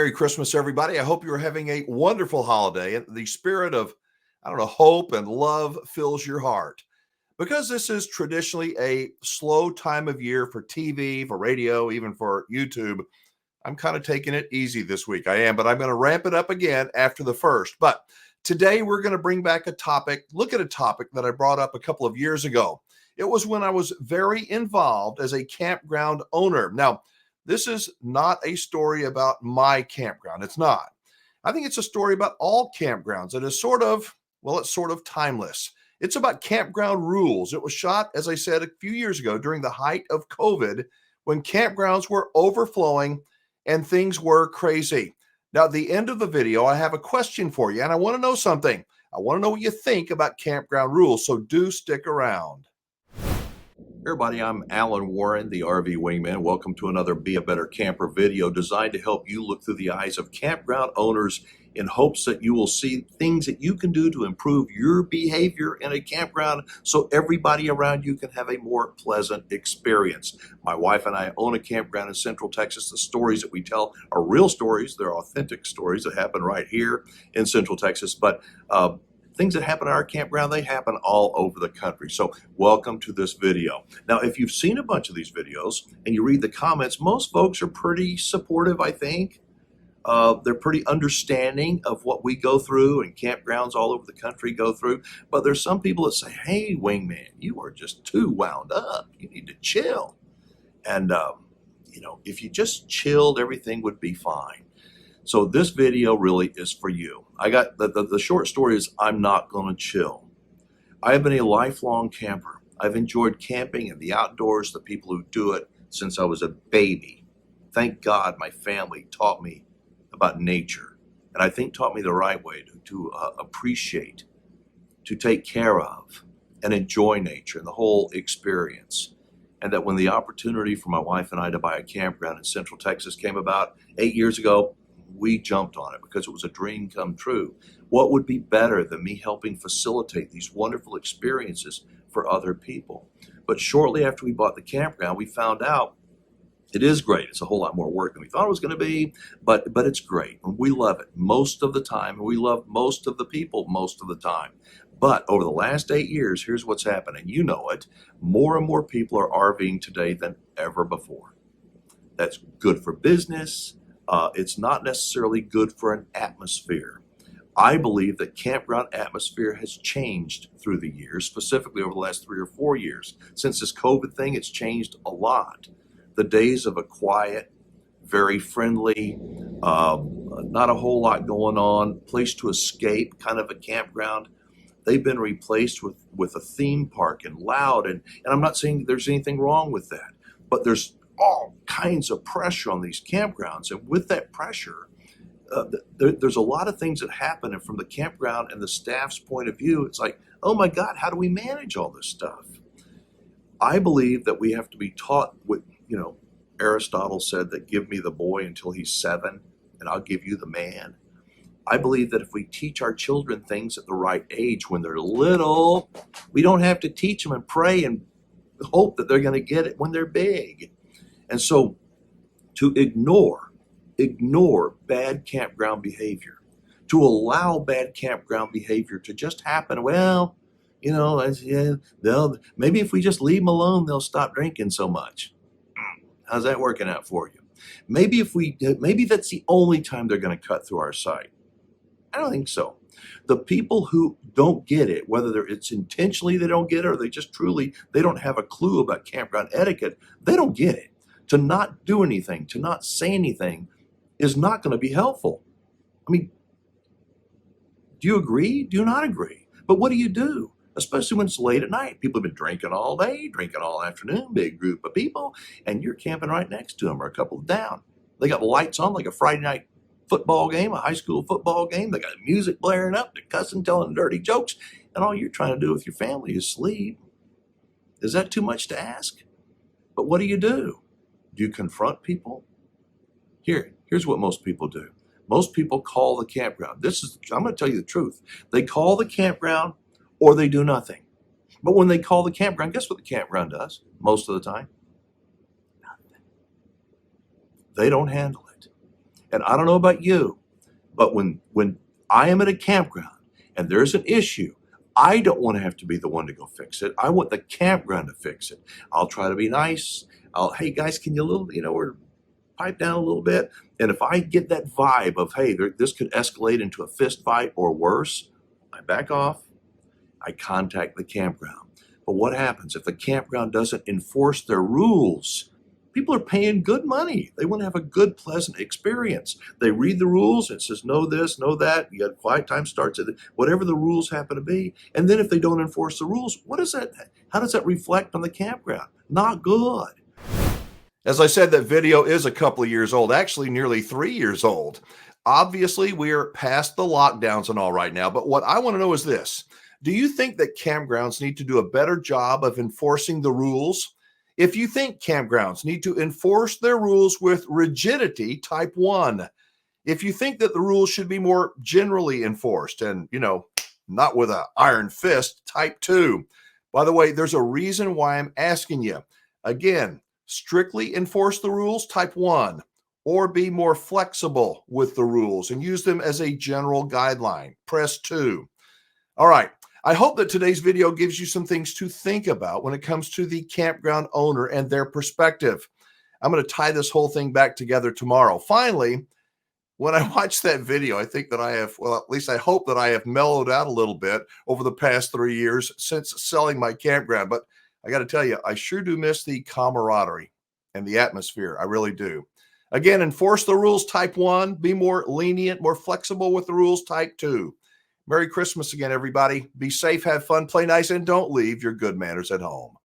Merry Christmas, everybody. I hope you're having a wonderful holiday and the spirit of, hope and love fills your heart. Because this is traditionally a slow time of year for TV, for radio, even for YouTube, I'm kind of taking it easy this week. I am, but I'm going to ramp it up again after the first. But today we're going to bring back look at a topic that I brought up a couple of years ago. It was when I was very involved as a campground owner. Now, this is not a story about my campground. It's not. I think it's a story about all campgrounds. It is it's sort of timeless. It's about campground rules. It was shot, as I said, a few years ago during the height of COVID when campgrounds were overflowing and things were crazy. Now, at the end of the video, I have a question for you, and I want to know something. I want to know what you think about campground rules, so do stick around. Hey everybody, I'm Alan Warren, the RV Wingman. Welcome to another Be a Better Camper video designed to help you look through the eyes of campground owners in hopes that you will see things that you can do to improve your behavior in a campground so everybody around you can have a more pleasant experience. My wife and I own a campground in Central Texas. The stories that we tell are real stories. They're authentic stories that happen right here in Central Texas, but things that happen at our campground, they happen all over the country. So welcome to this video. Now, if you've seen a bunch of these videos and you read the comments, most folks are pretty supportive, I think. They're pretty understanding of what we go through and campgrounds all over the country go through. But there's some people that say, hey, Wingman, you are just too wound up. You need to chill. And, if you just chilled, everything would be fine. So this video really is for you. I got the short story is I'm not going to chill. I have been a lifelong camper. I've enjoyed camping and the outdoors, the people who do it since I was a baby. Thank God my family taught me about nature, and I think taught me the right way to appreciate, to take care of, and enjoy nature and the whole experience. And that when the opportunity for my wife and I to buy a campground in Central Texas came about 8 years ago, we jumped on it because it was a dream come true. What would be better than me helping facilitate these wonderful experiences for other people? But shortly after we bought the campground, we found out it is great. It's a whole lot more work than we thought it was going to be, but it's great. And we love it most of the time. And we love most of the people most of the time. But over the last 8 years, here's what's happening. You know it. More and more people are RVing today than ever before. That's good for business. It's not necessarily good for an atmosphere. I believe that campground atmosphere has changed through the years, specifically over the last 3 or 4 years. Since this COVID thing, it's changed a lot. The days of a quiet, very friendly, not a whole lot going on, place to escape, kind of a campground, they've been replaced with a theme park and loud. And I'm not saying there's anything wrong with that, but there's all kinds of pressure on these campgrounds. And with that pressure, there's a lot of things that happen. And from the campground and the staff's point of view, it's like, oh my God, how do we manage all this stuff? I believe that we have to be taught what, Aristotle said that give me the boy until he's 7 and I'll give you the man. I believe that if we teach our children things at the right age when they're little, we don't have to teach them and pray and hope that they're going to get it when they're big. And so to ignore bad campground behavior, to allow bad campground behavior to just happen, maybe if we just leave them alone, they'll stop drinking so much. How's that working out for you? Maybe that's the only time they're going to cut through our site. I don't think so. The people who don't get it, whether it's intentionally they don't get it or they just truly, they don't have a clue about campground etiquette, they don't get it. To not do anything, to not say anything is not going to be helpful. I mean, do you agree? Do you not agree? But what do you do? Especially when it's late at night. People have been drinking all day, drinking all afternoon, big group of people, and you're camping right next to them or a couple down. They got lights on like a Friday night football game, a high school football game. They got music blaring up, they're cussing, telling dirty jokes, and all you're trying to do with your family is sleep. Is that too much to ask? But what do? Do you confront people? Here's what most people do. Most people call the campground. I'm going to tell you the truth. They call the campground or they do nothing. But when they call the campground, guess what the campground does most of the time? Nothing. They don't handle it. And I don't know about you, but when I am at a campground and there's an issue, I don't want to have to be the one to go fix it. I want the campground to fix it. I'll try to be nice. Hey guys, can you or pipe down a little bit? And if I get that vibe of, hey, this could escalate into a fist fight or worse, I back off. I contact the campground. But what happens if the campground doesn't enforce their rules? People are paying good money. They want to have a good, pleasant experience. They read the rules. It says no this, no that. You got 5 times starts at whatever the rules happen to be. And then if they don't enforce the rules, what is that? How does that reflect on the campground? Not good. As I said, that video is a couple of years old, actually nearly 3 years old. Obviously, we are past the lockdowns and all right now. But what I want to know is this. Do you think that campgrounds need to do a better job of enforcing the rules? If you think campgrounds need to enforce their rules with rigidity, type 1. If you think that the rules should be more generally enforced and, not with an iron fist, type 2. By the way, there's a reason why I'm asking you. Again, strictly enforce the rules, type 1, or be more flexible with the rules and use them as a general guideline, press 2. All right. I hope that today's video gives you some things to think about when it comes to the campground owner and their perspective. I'm going to tie this whole thing back together tomorrow. Finally, when I watch that video, I think that at least I hope that I have mellowed out a little bit over the past 3 years since selling my campground. But I got to tell you, I sure do miss the camaraderie and the atmosphere. I really do. Again, enforce the rules, type 1. Be more lenient, more flexible with the rules, type 2. Merry Christmas again, everybody. Be safe, have fun, play nice, and don't leave your good manners at home.